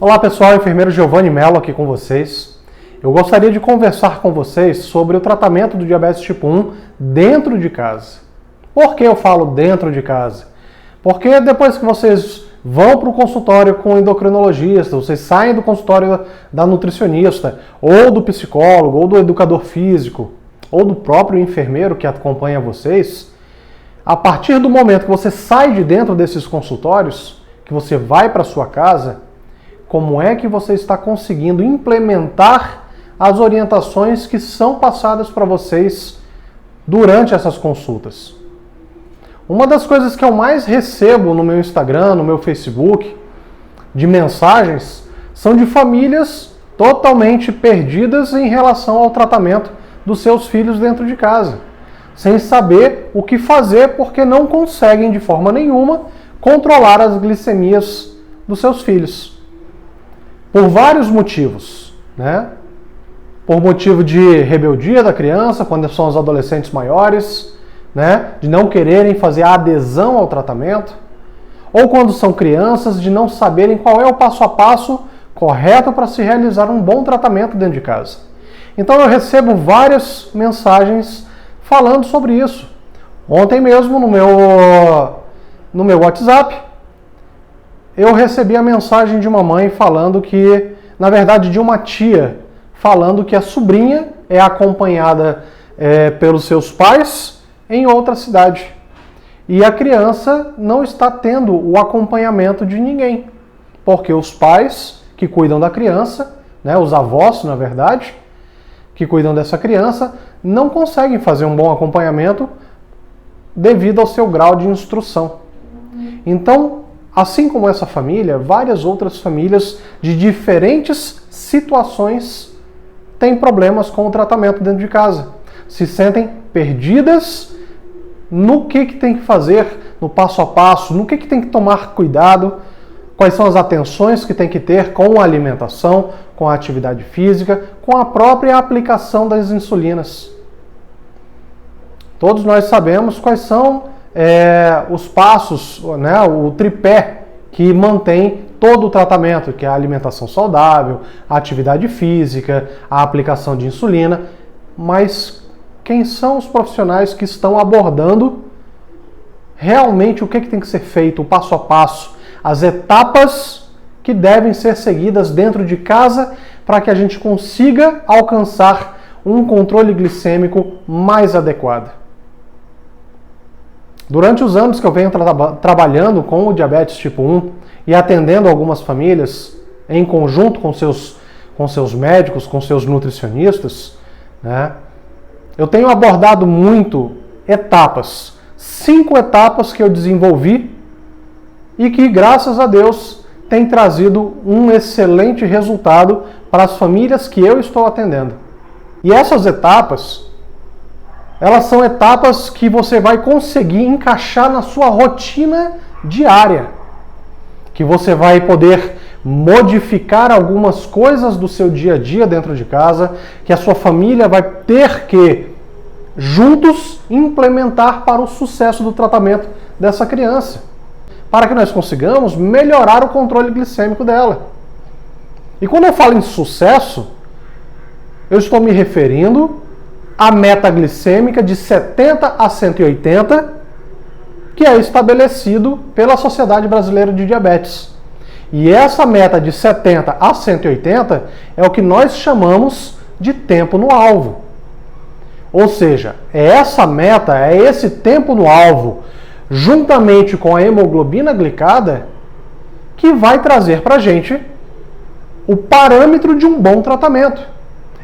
Olá pessoal, enfermeiro Giovanni Mello aqui com vocês. Eu gostaria de conversar com vocês sobre o tratamento do diabetes tipo 1 dentro de casa. Por que eu falo dentro de casa? Porque depois que vocês vão para o consultório com o endocrinologista, vocês saem do consultório da nutricionista, ou do psicólogo, ou do educador físico, ou do próprio enfermeiro que acompanha vocês, a partir do momento que você sai de dentro desses consultórios, que você vai para a sua casa, como é que você está conseguindo implementar as orientações que são passadas para vocês durante essas consultas? Uma das coisas que eu mais recebo no meu Instagram, no meu Facebook, de mensagens, são de famílias totalmente perdidas em relação ao tratamento dos seus filhos dentro de casa, sem saber o que fazer porque não conseguem de forma nenhuma controlar as glicemias dos seus filhos. Por vários motivos, né? Por motivo de rebeldia da criança, quando são os adolescentes maiores, né? De não quererem fazer a adesão ao tratamento, ou quando são crianças, de não saberem qual é o passo a passo correto para se realizar um bom tratamento dentro de casa. Então eu recebo várias mensagens falando sobre isso. Ontem mesmo, no meu WhatsApp, eu recebi a mensagem de uma mãe falando que, na verdade, de uma tia, falando que a sobrinha é acompanhada pelos seus pais em outra cidade. E a criança não está tendo o acompanhamento de ninguém, porque os pais que cuidam da criança, né, os avós, na verdade, que cuidam dessa criança, não conseguem fazer um bom acompanhamento devido ao seu grau de instrução. Então, assim como essa família, várias outras famílias de diferentes situações têm problemas com o tratamento dentro de casa. Se sentem perdidas no que tem que fazer, no passo a passo, no que tem que tomar cuidado, quais são as atenções que tem que ter com a alimentação, com a atividade física, com a própria aplicação das insulinas. Todos nós sabemos quais são os passos, né, o tripé que mantém todo o tratamento, que é a alimentação saudável, a atividade física, a aplicação de insulina. Mas quem são os profissionais que estão abordando realmente o que tem que ser feito, o passo a passo, as etapas que devem ser seguidas dentro de casa para que a gente consiga alcançar um controle glicêmico mais adequado? Durante os anos que eu venho trabalhando com o diabetes tipo 1 e atendendo algumas famílias em conjunto com seus médicos, com seus nutricionistas, né, eu tenho abordado muito etapas, 5 etapas que eu desenvolvi e que, graças a Deus, tem trazido um excelente resultado para as famílias que eu estou atendendo. E essas etapas, elas são etapas que você vai conseguir encaixar na sua rotina diária, que você vai poder modificar algumas coisas do seu dia a dia dentro de casa, que a sua família vai ter que, juntos, implementar para o sucesso do tratamento dessa criança, para que nós consigamos melhorar o controle glicêmico dela. E quando eu falo em sucesso, eu estou me referindo a meta glicêmica de 70 a 180, que é estabelecido pela Sociedade Brasileira de Diabetes. E essa meta de 70 a 180 é o que nós chamamos de tempo no alvo. Ou seja, é essa meta, é esse tempo no alvo, juntamente com a hemoglobina glicada, que vai trazer para a gente o parâmetro de um bom tratamento.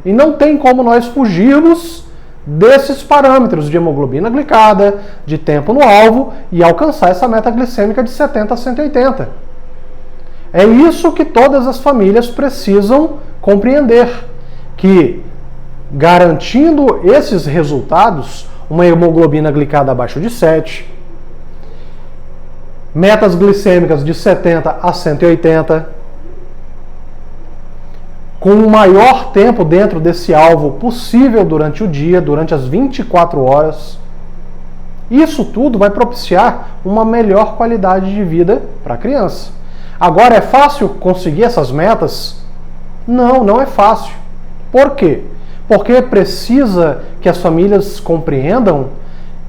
E não tem como nós fugirmos desses parâmetros de hemoglobina glicada, de tempo no alvo e alcançar essa meta glicêmica de 70 a 180. É isso que todas as famílias precisam compreender, que garantindo esses resultados, uma hemoglobina glicada abaixo de 7, metas glicêmicas de 70 a 180, com o maior tempo dentro desse alvo possível durante o dia, durante as 24 horas. Isso tudo vai propiciar uma melhor qualidade de vida para a criança. Agora, é fácil conseguir essas metas? Não, não é fácil. Por quê? Porque precisa que as famílias compreendam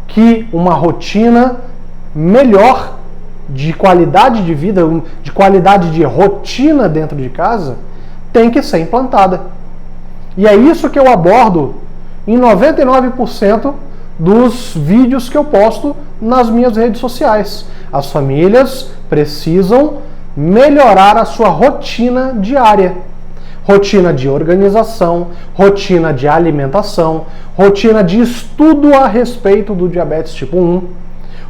que uma rotina melhor de qualidade de vida, de qualidade de rotina dentro de casa, tem que ser implantada. E é isso que eu abordo em 99% dos vídeos que eu posto nas minhas redes sociais. As famílias precisam melhorar a sua rotina diária. Rotina de organização, rotina de alimentação, rotina de estudo a respeito do diabetes tipo 1,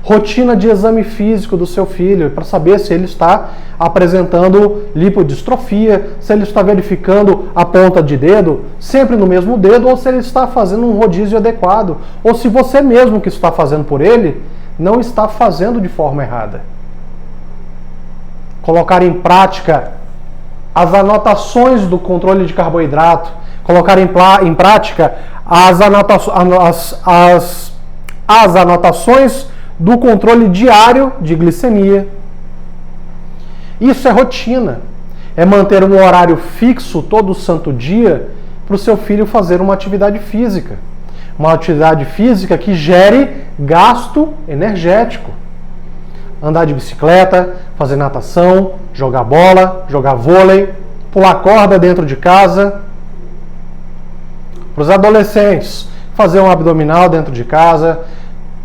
rotina de exame físico do seu filho, para saber se ele está apresentando lipodistrofia, se ele está verificando a ponta de dedo sempre no mesmo dedo, ou se ele está fazendo um rodízio adequado, ou se você mesmo que está fazendo por ele não está fazendo de forma errada. Colocar em prática as anotações do controle de carboidrato, colocar em prática as anotações do controle diário de glicemia. Isso é rotina. É manter um horário fixo todo santo dia para o seu filho fazer uma atividade física. Uma atividade física que gere gasto energético. Andar de bicicleta, fazer natação, jogar bola, jogar vôlei, pular corda dentro de casa. Para os adolescentes, fazer um abdominal dentro de casa,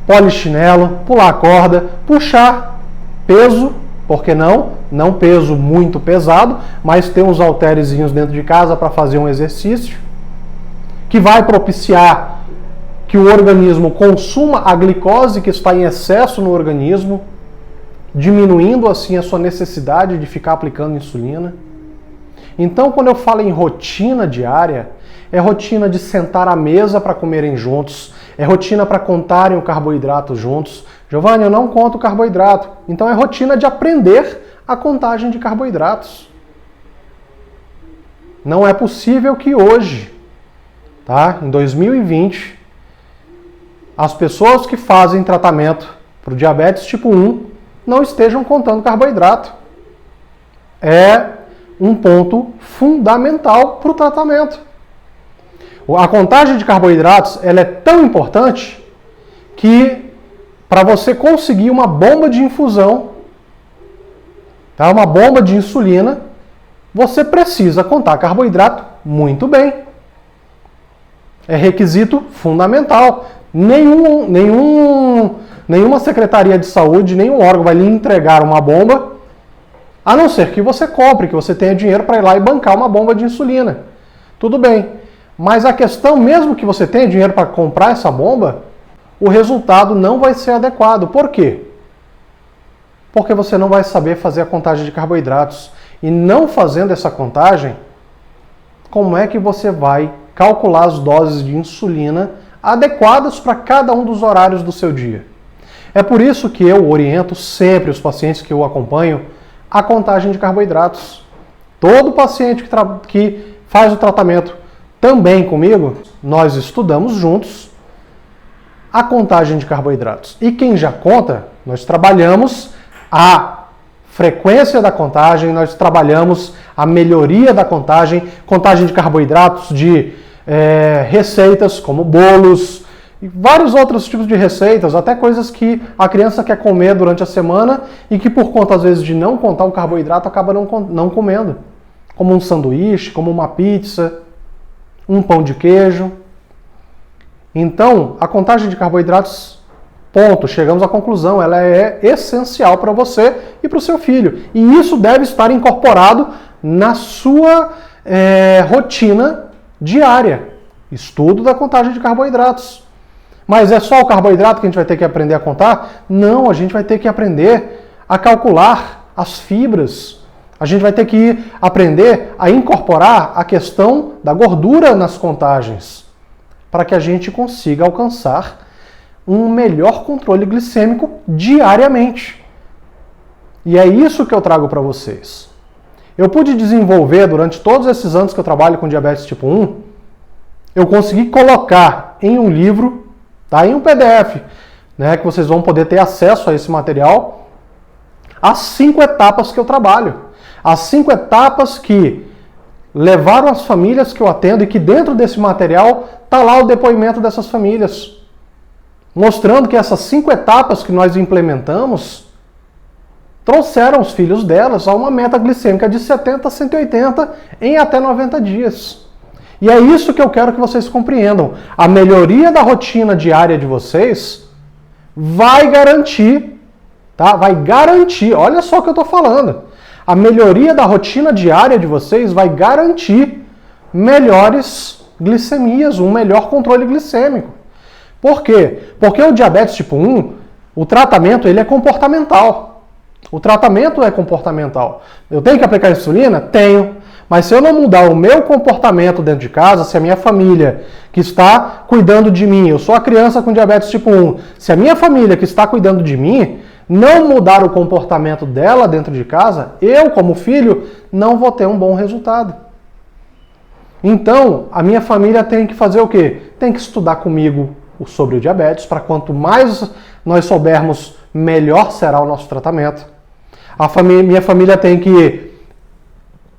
polichinelo, pular corda, puxar peso, por que não? Não peso muito pesado, mas ter uns halterezinhos dentro de casa para fazer um exercício que vai propiciar que o organismo consuma a glicose que está em excesso no organismo, diminuindo assim a sua necessidade de ficar aplicando insulina. Então, quando eu falo em rotina diária, é rotina de sentar à mesa para comerem juntos, é rotina para contarem o carboidrato juntos. Giovanni, eu não conto o carboidrato. Então é rotina de aprender a contagem de carboidratos. Não é possível que hoje, tá, em 2020, as pessoas que fazem tratamento para o diabetes tipo 1 não estejam contando carboidrato. É um ponto fundamental para o tratamento. A contagem de carboidratos ela é tão importante que para você conseguir uma bomba de infusão, tá, uma bomba de insulina, você precisa contar carboidrato muito bem. É requisito fundamental. Nenhuma secretaria de saúde, nenhum órgão vai lhe entregar uma bomba, a não ser que você compre, que você tenha dinheiro para ir lá e bancar uma bomba de insulina. Tudo bem. Mas a questão, mesmo que você tenha dinheiro para comprar essa bomba, o resultado não vai ser adequado. Por quê? Porque você não vai saber fazer a contagem de carboidratos. E não fazendo essa contagem, como é que você vai calcular as doses de insulina adequadas para cada um dos horários do seu dia? É por isso que eu oriento sempre os pacientes que eu acompanho a contagem de carboidratos. Todo paciente que faz o tratamento também comigo, nós estudamos juntos a contagem de carboidratos. E quem já conta, nós trabalhamos a frequência da contagem, nós trabalhamos a melhoria da contagem de carboidratos, de receitas como bolos, e vários outros tipos de receitas, até coisas que a criança quer comer durante a semana e que por conta, às vezes, de não contar o carboidrato, acaba não comendo. Como um sanduíche, como uma pizza, um pão de queijo. Então, a contagem de carboidratos, ponto, chegamos à conclusão, ela é essencial para você e para o seu filho. E isso deve estar incorporado na sua rotina diária. Estudo da contagem de carboidratos. Mas é só o carboidrato que a gente vai ter que aprender a contar? Não, a gente vai ter que aprender a calcular as fibras. A gente vai ter que aprender a incorporar a questão da gordura nas contagens, para que a gente consiga alcançar um melhor controle glicêmico diariamente. E é isso que eu trago para vocês. Eu pude desenvolver, durante todos esses anos que eu trabalho com diabetes tipo 1, eu consegui colocar em um livro, tá, em um PDF, né, que vocês vão poder ter acesso a esse material, as 5 etapas que eu trabalho. As 5 etapas que levaram as famílias que eu atendo e que dentro desse material está lá o depoimento dessas famílias. Mostrando que essas 5 etapas que nós implementamos trouxeram os filhos delas a uma meta glicêmica de 70 a 180 em até 90 dias. E é isso que eu quero que vocês compreendam. A melhoria da rotina diária de vocês vai garantir, tá? Vai garantir, olha só o que eu estou falando. A melhoria da rotina diária de vocês vai garantir melhores glicemias, um melhor controle glicêmico. Por quê? Porque o diabetes tipo 1, o tratamento ele é comportamental. O tratamento é comportamental. Eu tenho que aplicar insulina? Tenho. Mas se eu não mudar o meu comportamento dentro de casa, se a minha família que está cuidando de mim, eu sou a criança com diabetes tipo 1, se a minha família que está cuidando de mim não mudar o comportamento dela dentro de casa, eu, como filho, não vou ter um bom resultado. Então, a minha família tem que fazer o quê? Tem que estudar comigo sobre o diabetes, para quanto mais nós soubermos, melhor será o nosso tratamento. Minha família tem que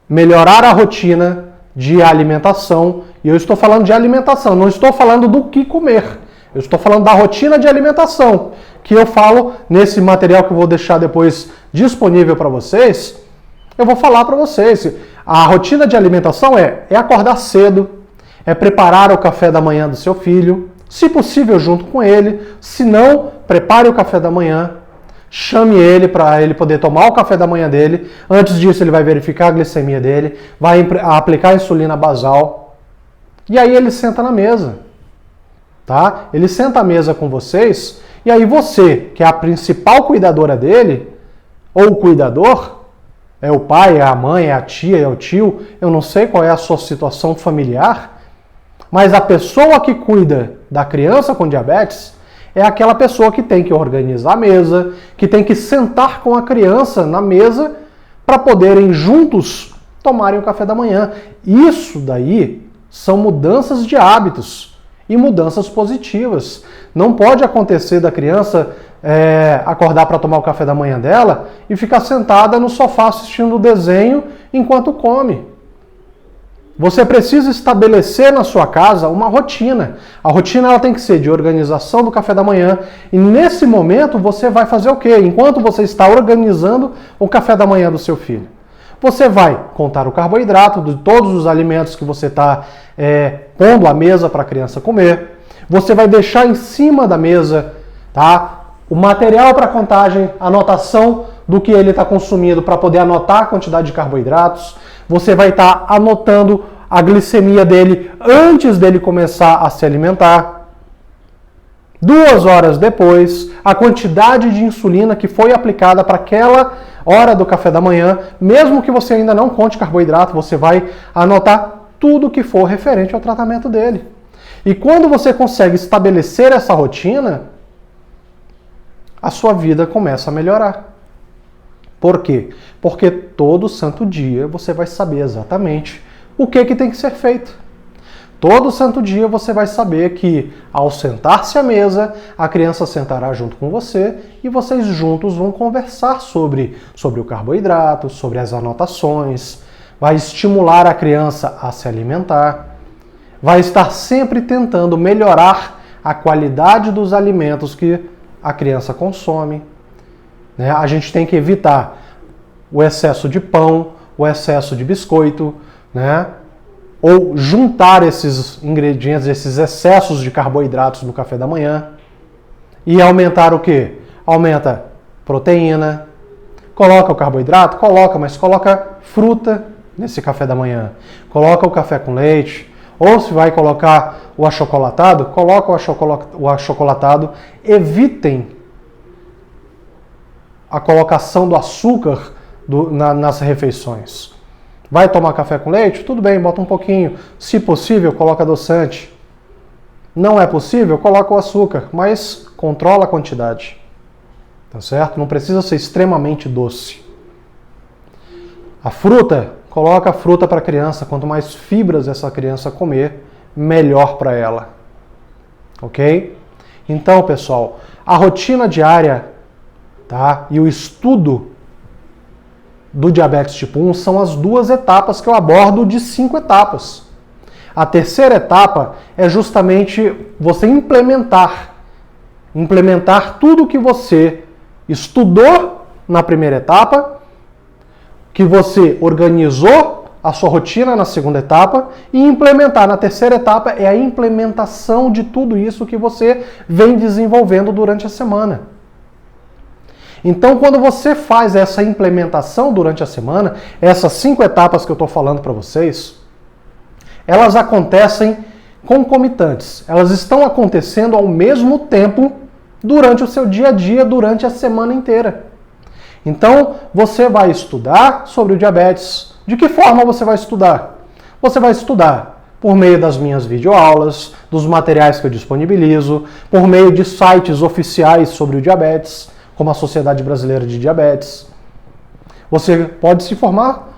melhorar a rotina de alimentação, e eu estou falando de alimentação, não estou falando do que comer. Eu estou falando da rotina de alimentação, que eu falo nesse material que eu vou deixar depois disponível para vocês. Eu vou falar para vocês. A rotina de alimentação é acordar cedo, é preparar o café da manhã do seu filho, se possível junto com ele, se não, prepare o café da manhã, chame ele para ele poder tomar o café da manhã dele. Antes disso ele vai verificar a glicemia dele, vai aplicar a insulina basal, e aí ele senta na mesa. Tá? Ele senta à mesa com vocês, e aí você, que é a principal cuidadora dele, ou o cuidador, é o pai, é a mãe, é a tia, é o tio, eu não sei qual é a sua situação familiar, mas a pessoa que cuida da criança com diabetes é aquela pessoa que tem que organizar a mesa, que tem que sentar com a criança na mesa para poderem juntos tomarem o café da manhã. Isso daí são mudanças de hábitos. E mudanças positivas. Não pode acontecer da criança acordar para tomar o café da manhã dela e ficar sentada no sofá assistindo o desenho enquanto come. Você precisa estabelecer na sua casa uma rotina. A rotina ela tem que ser de organização do café da manhã. E nesse momento você vai fazer o quê? Enquanto você está organizando o café da manhã do seu filho. Você vai contar o carboidrato de todos os alimentos que você está pondo à mesa para a criança comer. Você vai deixar em cima da mesa, tá, o material para contagem, anotação do que ele está consumindo para poder anotar a quantidade de carboidratos. Você vai estar anotando a glicemia dele antes dele começar a se alimentar. 2 horas depois, a quantidade de insulina que foi aplicada para aquela hora do café da manhã, mesmo que você ainda não conte carboidrato, você vai anotar tudo que for referente ao tratamento dele. E quando você consegue estabelecer essa rotina, a sua vida começa a melhorar. Por quê? Porque todo santo dia você vai saber exatamente o que tem que ser feito. Todo santo dia você vai saber que, ao sentar-se à mesa, a criança sentará junto com você e vocês juntos vão conversar sobre o carboidrato, sobre as anotações, vai estimular a criança a se alimentar, vai estar sempre tentando melhorar a qualidade dos alimentos que a criança consome. A gente tem que evitar o excesso de pão, o excesso de biscoito, ou juntar esses ingredientes, esses excessos de carboidratos no café da manhã. E aumentar o quê? Aumenta proteína. Coloca o carboidrato? Coloca, mas coloca fruta nesse café da manhã. Coloca o café com leite. Ou se vai colocar o achocolatado, coloca o achocolatado. Evitem a colocação do açúcar nas refeições. Vai tomar café com leite? Tudo bem, bota um pouquinho. Se possível, coloca adoçante. Não é possível? Coloca o açúcar, mas controla a quantidade. Tá certo? Não precisa ser extremamente doce. A fruta, coloca a fruta para a criança. Quanto mais fibras essa criança comer, melhor para ela. Ok? Então, pessoal, a rotina diária, tá? E o estudo do diabetes tipo 1 são as 2 etapas que eu abordo de 5 etapas. A terceira etapa é justamente você implementar tudo que você estudou na primeira etapa, que você organizou a sua rotina na segunda etapa e implementar na terceira etapa é a implementação de tudo isso que você vem desenvolvendo durante a semana. Então, quando você faz essa implementação durante a semana, essas 5 etapas que eu estou falando para vocês, elas acontecem concomitantes. Elas estão acontecendo ao mesmo tempo durante o seu dia a dia, durante a semana inteira. Então, você vai estudar sobre o diabetes. De que forma você vai estudar? Você vai estudar por meio das minhas videoaulas, dos materiais que eu disponibilizo, por meio de sites oficiais sobre o diabetes, como a Sociedade Brasileira de Diabetes. Você pode se formar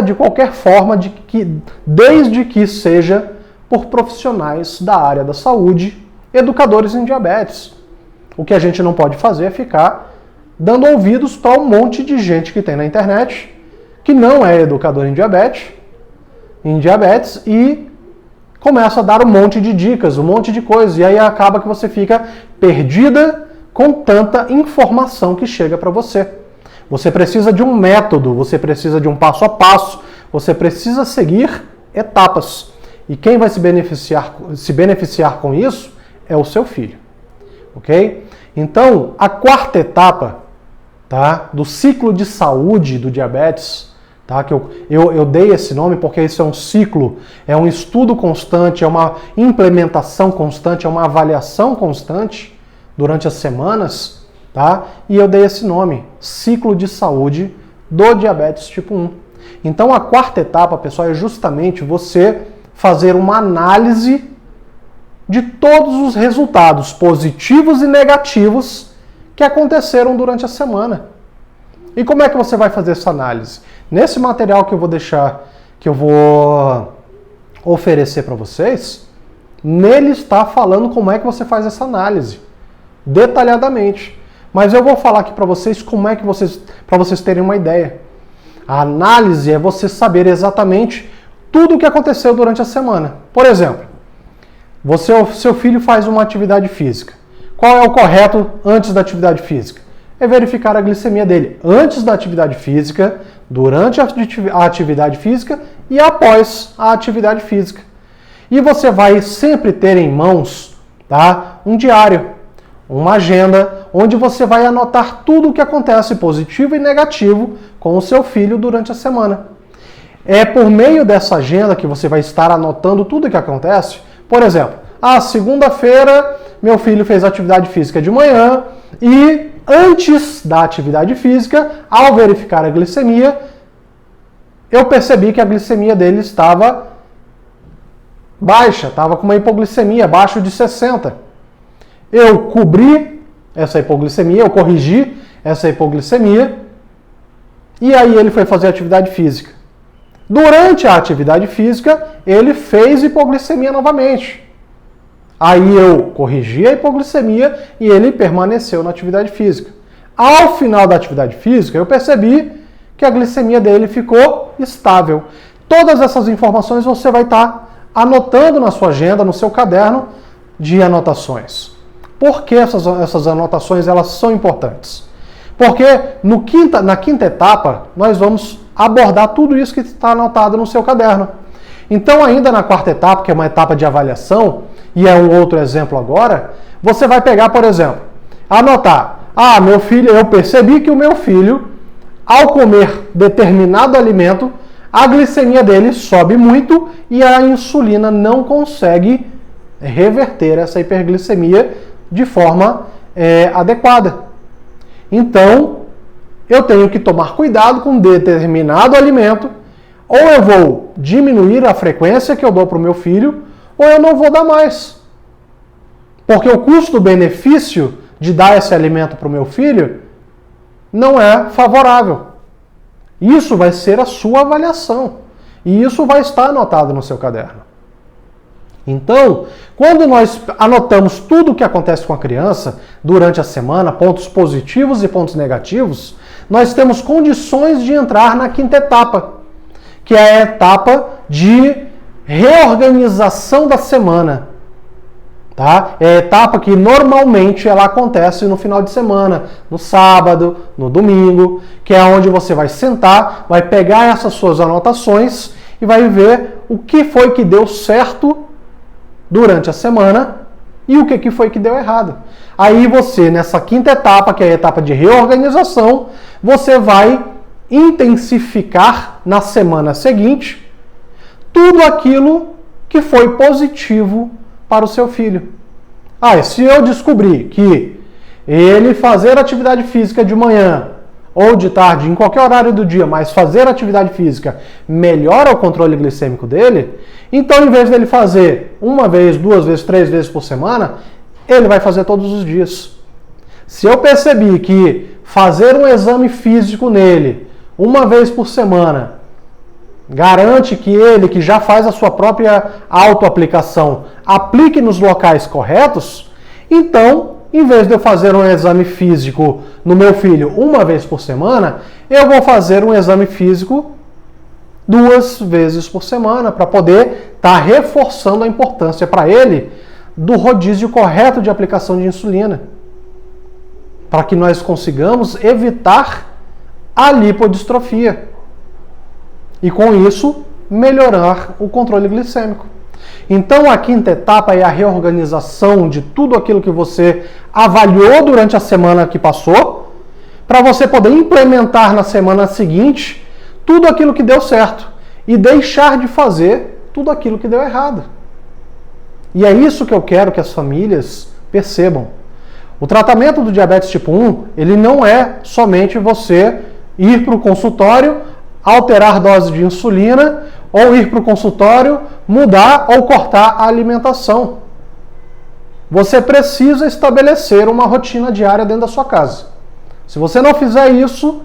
de qualquer forma, desde que seja por profissionais da área da saúde, educadores em diabetes. O que a gente não pode fazer é ficar dando ouvidos para um monte de gente que tem na internet, que não é educador em diabetes, e começa a dar um monte de dicas, um monte de coisas, e aí acaba que você fica perdida com tanta informação que chega para você. Você precisa de um método, você precisa de um passo a passo, você precisa seguir etapas. E quem vai se beneficiar com isso é o seu filho. Ok? Então, a quarta etapa, tá, do ciclo de saúde do diabetes, tá, que eu dei esse nome porque isso é um ciclo, é um estudo constante, é uma implementação constante, é uma avaliação constante durante as semanas, tá? E eu dei esse nome, ciclo de saúde do diabetes tipo 1. Então a quarta etapa, pessoal, é justamente você fazer uma análise de todos os resultados positivos e negativos que aconteceram durante a semana. E como é que você vai fazer essa análise? Nesse material que eu vou oferecer para vocês, nele está falando como é que você faz essa análise, detalhadamente. Mas eu vou falar aqui para vocês para vocês terem uma ideia. A análise é você saber exatamente tudo o que aconteceu durante a semana. Por exemplo, seu filho faz uma atividade física. Qual é o correto antes da atividade física? É verificar a glicemia dele antes da atividade física, durante a atividade física e após a atividade física. E você vai sempre ter em mãos, tá, um diário, uma agenda, onde você vai anotar tudo o que acontece, positivo e negativo, com o seu filho durante a semana. É por meio dessa agenda que você vai estar anotando tudo o que acontece. Por exemplo, segunda-feira, meu filho fez atividade física de manhã e antes da atividade física, ao verificar a glicemia, eu percebi que a glicemia dele estava baixa, estava com uma hipoglicemia abaixo de 60. Eu cobri essa hipoglicemia, eu corrigi essa hipoglicemia, e aí ele foi fazer atividade física. Durante a atividade física, ele fez hipoglicemia novamente. Aí eu corrigi a hipoglicemia e ele permaneceu na atividade física. Ao final da atividade física, eu percebi que a glicemia dele ficou estável. Todas essas informações você vai estar anotando na sua agenda, no seu caderno de anotações. Por que essas anotações elas são importantes? Porque na quinta etapa, nós vamos abordar tudo isso que está anotado no seu caderno. Então, ainda na quarta etapa, que é uma etapa de avaliação, e é um outro exemplo agora, você vai pegar, por exemplo, anotar. Meu filho, eu percebi que o meu filho, ao comer determinado alimento, a glicemia dele sobe muito e a insulina não consegue reverter essa hiperglicemia de forma adequada. Então, eu tenho que tomar cuidado com determinado alimento, ou eu vou diminuir a frequência que eu dou para o meu filho, ou eu não vou dar mais. Porque o custo-benefício de dar esse alimento para o meu filho não é favorável. Isso vai ser a sua avaliação. E isso vai estar anotado no seu caderno. Então, quando nós anotamos tudo o que acontece com a criança durante a semana, pontos positivos e pontos negativos, nós temos condições de entrar na quinta etapa, que é a etapa de reorganização da semana. Tá? É a etapa que normalmente ela acontece no final de semana, no sábado, no domingo, que é onde você vai sentar, vai pegar essas suas anotações e vai ver o que foi que deu certo durante a semana e o que foi que deu errado. Aí você, nessa quinta etapa, que é a etapa de reorganização, você vai intensificar na semana seguinte tudo aquilo que foi positivo para o seu filho. Se eu descobrir que ele fazer atividade física de manhã ou de tarde, em qualquer horário do dia, mas fazer atividade física melhora o controle glicêmico dele, então em vez dele fazer uma vez, 2 vezes, 3 vezes por semana, ele vai fazer todos os dias. Se eu percebi que fazer um exame físico nele uma vez por semana garante que ele, que já faz a sua própria autoaplicação, aplique nos locais corretos, então, em vez de eu fazer um exame físico no meu filho uma vez por semana, eu vou fazer um exame físico 2 vezes por semana, para poder estar reforçando a importância para ele do rodízio correto de aplicação de insulina, para que nós consigamos evitar a lipodistrofia e, com isso, melhorar o controle glicêmico. Então, a quinta etapa é a reorganização de tudo aquilo que você avaliou durante a semana que passou, para você poder implementar na semana seguinte tudo aquilo que deu certo e deixar de fazer tudo aquilo que deu errado. E é isso que eu quero que as famílias percebam. O tratamento do diabetes tipo 1, ele não é somente você ir para o consultório, alterar dose de insulina, ou ir para o consultório, mudar ou cortar a alimentação. Você precisa estabelecer uma rotina diária dentro da sua casa. Se você não fizer isso,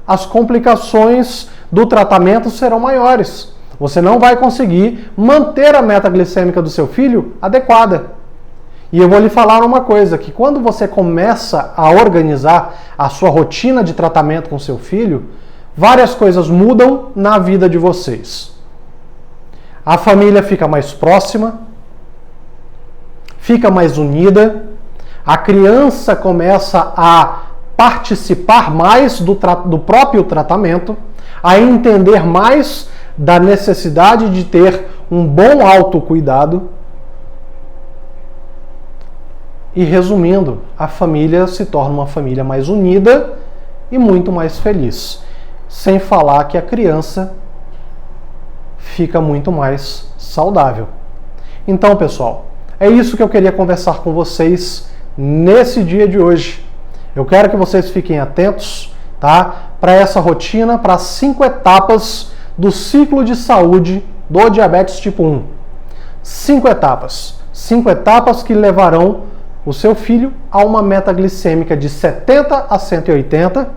as complicações do tratamento serão maiores. Você não vai conseguir manter a meta glicêmica do seu filho adequada. E eu vou lhe falar uma coisa, que quando você começa a organizar a sua rotina de tratamento com seu filho, várias coisas mudam na vida de vocês. A família fica mais próxima, fica mais unida, a criança começa a participar mais do próprio tratamento, a entender mais da necessidade de ter um bom autocuidado. E resumindo, a família se torna uma família mais unida e muito mais feliz. Sem falar que a criança fica muito mais saudável. Então, pessoal, é isso que eu queria conversar com vocês nesse dia de hoje. Eu quero que vocês fiquem atentos, tá? Para essa rotina, para as 5 etapas do ciclo de saúde do diabetes tipo 1. 5 etapas. 5 etapas que levarão o seu filho a uma meta glicêmica de 70 a 180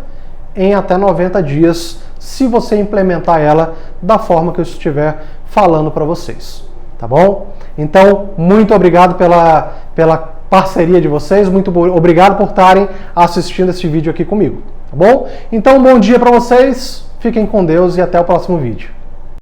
em até 90 dias, se você implementar ela da forma que eu estiver falando para vocês. Tá bom? Então, muito obrigado pela parceria de vocês, muito obrigado por estarem assistindo esse vídeo aqui comigo. Tá bom? Então, bom dia para vocês, fiquem com Deus e até o próximo vídeo.